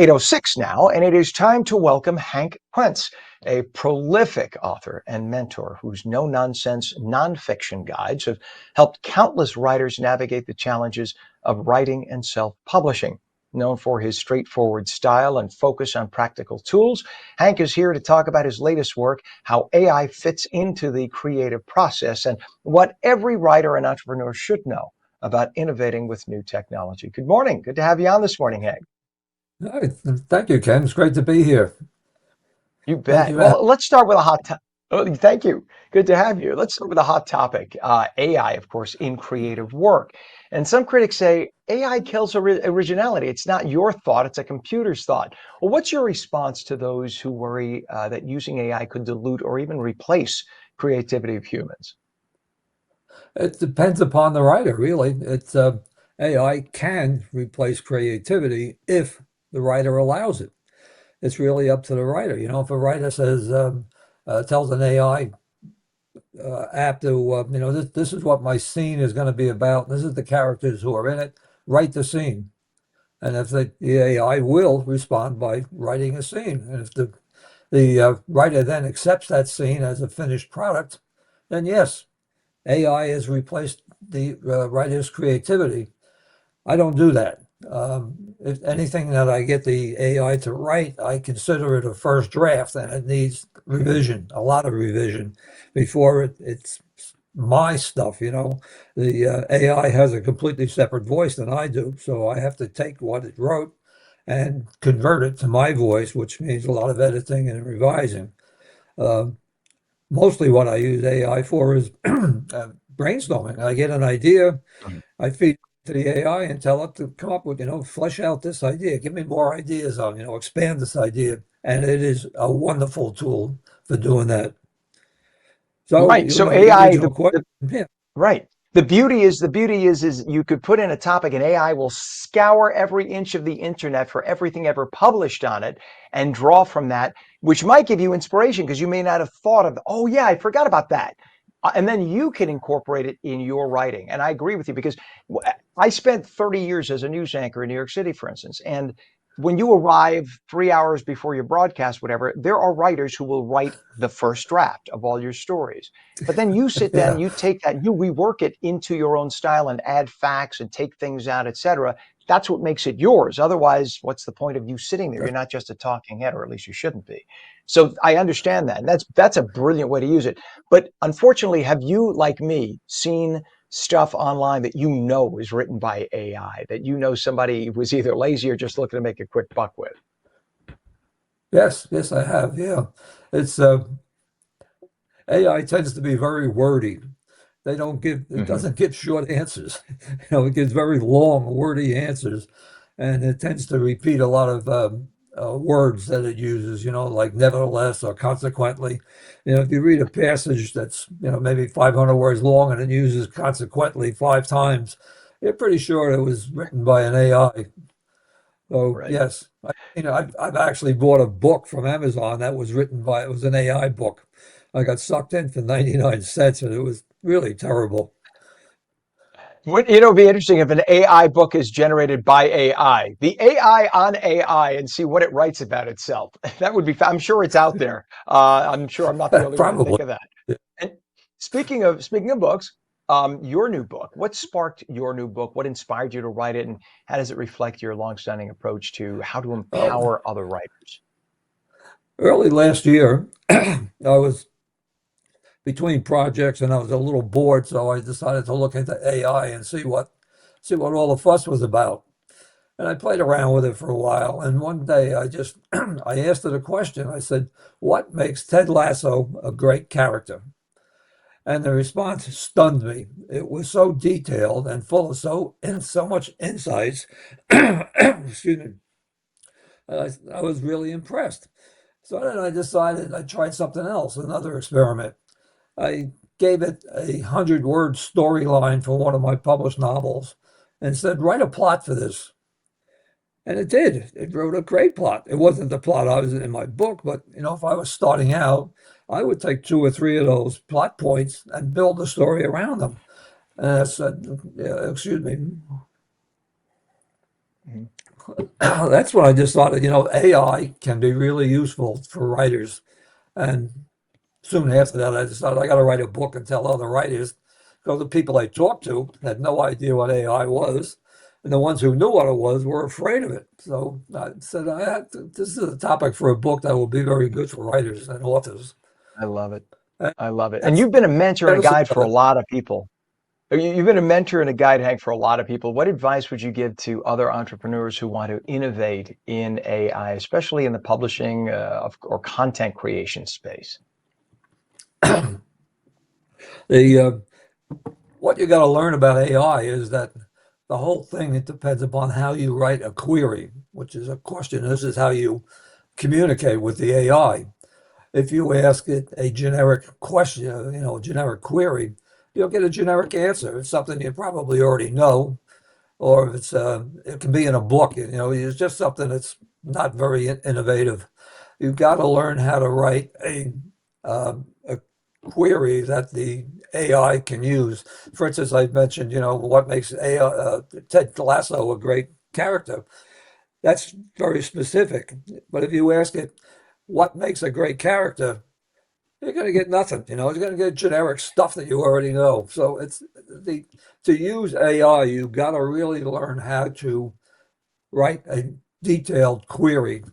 8:06 now, and it is time to welcome Hank Quense, a prolific author and mentor whose no-nonsense nonfiction guides have helped countless writers navigate the challenges of writing and self-publishing. Known for his straightforward style and focus on practical tools, Hank is here to talk about his latest work, how AI fits into the creative process, and what every writer and entrepreneur should know about innovating with new technology. Good morning. Good to have you on this morning, Hank. Hi, thank you, Ken. It's great to be here. You Thank bet. you. Well, let's start with a hot topic. Oh, thank you. Good to have you. Let's start with a hot topic. AI, of course, in creative work. And some critics say AI kills originality. It's not your thought, it's a computer's thought. Well, what's your response to those who worry that using AI could dilute or even replace creativity of humans? It depends upon the writer, really. AI can replace creativity if the writer allows it. It's really up to the writer. If a writer tells an AI app to, this is what my scene is going to be about. This is the characters who are in it. Write the scene. And if the AI will respond by writing a scene. And if the writer then accepts that scene as a finished product, then yes, AI has replaced the writer's creativity. I don't do that. If anything that I get the AI to write, I consider it a first draft, and it needs revision, a lot of revision, before it's my stuff. The AI has a completely separate voice than I do, so I have to take what it wrote and convert it to my voice, which means a lot of editing and revising. Uh, Mostly what I use AI for is brainstorming. I get an idea, I feed it to the AI and tell it to come up with, flesh out this idea, give me more ideas on, expand this idea. And it is a wonderful tool for doing that. So, Right. So the AI, original question, yeah, right. The beauty is you could put in a topic and AI will scour every inch of the internet for everything ever published on it and draw from that, which might give you inspiration because you may not have thought of, oh yeah, I forgot about that. And then you can incorporate it in your writing. And I agree with you because I spent 30 years as a news anchor in New York City, for instance. And when you arrive 3 hours before your broadcast, whatever, there are writers who will write the first draft of all your stories. But then you sit down, yeah, you take that, you rework it into your own style and add facts and take things out, etc. That's what makes it yours. Otherwise, what's the point of you sitting there? You're not just a talking head, or at least you shouldn't be. So I understand that. And that's a brilliant way to use it. But unfortunately, have you, like me, seen stuff online that you know is written by AI, that you know somebody was either lazy or just looking to make a quick buck with? yes, yes, I have. Yeah. It's AI tends to be very wordy. It Hmm. doesn't give short answers. It gives very long, wordy answers, and it tends to repeat a lot of words that it uses, like nevertheless or consequently. If you read a passage that's, maybe 500 words long and it uses consequently 5 times, you're pretty sure it was written by an AI. So Right. yes, I've actually bought a book from Amazon that was it was an AI book. I got sucked in for 99 cents and it was really terrible. It'll be interesting if an AI book is generated by AI, the AI on AI, and see what it writes about itself. That would be, I'm sure it's out there. I'm sure I'm not the only one to Probably. think of that. And speaking of books, your new book, what sparked your new book? What inspired you to write it? And how does it reflect your longstanding approach to how to Oh, empower other writers? early last year, I was between projects and I was a little bored, so I decided to look into AI and see what all the fuss was about. And I played around with it for a while. And one day I just I asked it a question. I said, "What makes Ted Lasso a great character?" And the response stunned me. It was so detailed and full of so much insights. Excuse me. I was really impressed. So then I decided I tried something else, another experiment. I gave it 100-word storyline for one of my published novels and said, write a plot for this. And it did. It wrote a great plot. It wasn't the plot I was in my book, but if I was starting out, I would take two or three of those plot points and build a story around them. And I said, yeah, excuse me, Mhm. That's when I just thought, AI can be really useful for writers. And soon after that, I decided I got to write a book and tell other writers because the people I talked to had no idea what AI was. And the ones who knew what it was were afraid of it. So I said, this is a topic for a book that will be very good for writers and authors. I love it. And I love it. And that's you've been a mentor and a medicine guide for a of lot of people. You've been a mentor and a guide, Hank, for a lot of people. What advice would you give to other entrepreneurs who want to innovate in AI, especially in the publishing or content creation space? it. The What you got to learn about AI is that the whole thing, it depends upon how you write a query, which is a question. This is how you communicate with the AI. If you ask it a generic question, a generic query, you'll get a generic answer. It's something you probably already know, or if it can be in a book. It's just something that's not very innovative. You've got to learn how to write a query that the AI can use. For instance, I mentioned, what makes AI, Ted Lasso a great character. That's very specific. But if you ask it, what makes a great character, you're going to get nothing. It's going to get generic stuff that you already know. So the to use AI, you've got to really learn how to write a detailed query.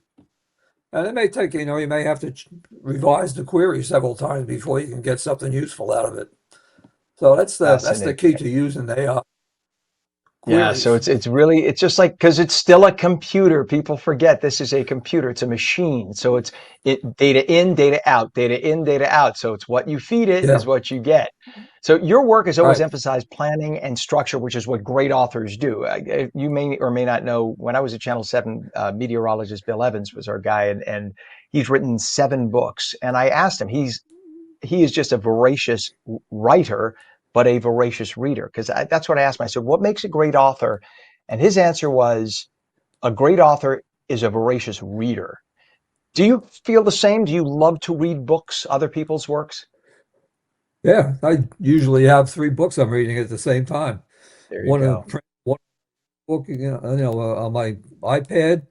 And it may take, you may have to revise the query several times before you can get something useful out of it. So that's the Fascinating. key to using AI Yeah, so queries. it's just like because it's still a computer. People forget this is a computer. It's a machine. So it's data in, data out, data in, data out. So it's what you feed it is Yeah, what you get. So your work has always right. emphasized planning and structure, which is what great authors do. You may or may not know when I was at Channel 7, meteorologist Bill Evans was our guy, and he's written 7 books. And I asked him, he is just a voracious writer, but a voracious reader. Because that's what I asked him. I said, what makes a great author? And his answer was, a great author is a voracious reader. Do you feel the same? Do you love to read books, other people's works? Yeah, I usually have 3 books I'm reading at the same time. There you One in go. print, one book, on my iPad,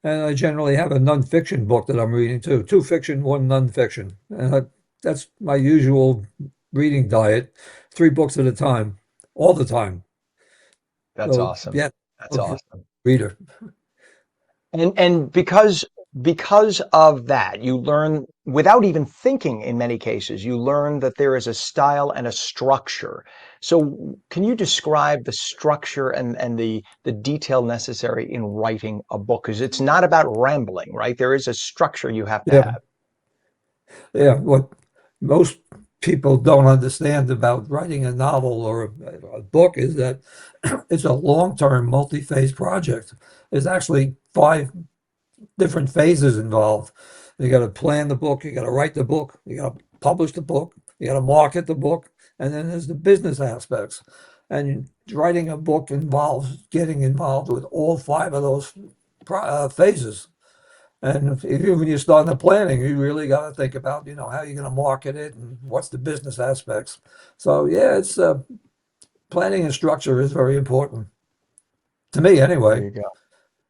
and I generally have a nonfiction book that I'm reading too. 2 fiction, one nonfiction, and that's my usual reading diet. 3 books at a time, all the time. That's So awesome. yeah, That's of awesome. reader. And because of that, you learn without even thinking in many cases, you learn that there is a style and a structure. So can you describe the structure and the detail necessary in writing a book? Because it's not about rambling, right? There is a structure you have to Yeah, have. yeah. What most people don't understand about writing a novel or a book is that it's a long-term, multi-phase project. There's actually 5 different phases involved. You got to plan the book, you got to write the book, you got to publish the book, you got to market the book, and then there's the business aspects. And writing a book involves getting involved with all 5 of those phases. And when you start the planning, you really got to think about, how you're going to market it and what's the business aspects. So yeah, it's planning and structure is very important to me There anyway. you go.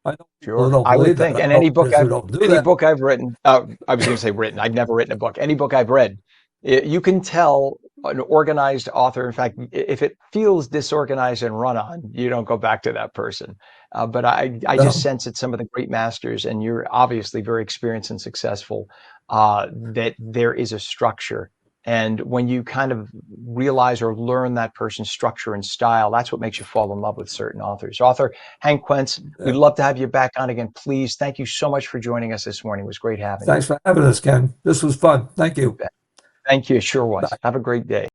I know people who Sure, don't I would believe that. think. I And know writers who don't do any that. book I've written, I was going to say written. I've never written a book. Any book I've read, you can tell an organized author. In fact, if it feels disorganized and run on, you don't go back to that person. But I just No. sense that some of the great masters, and you're obviously very experienced and successful, that there is a structure. And when you kind of realize or learn that person's structure and style, that's what makes you fall in love with certain authors. Author Hank Quense, we'd Yeah. love to have you back on again. Please. Thank you so much for joining us this morning. It was great having you. Thanks for having us, Ken. This was fun. Thank you. Thank you. It sure was. Bye. Have a great day.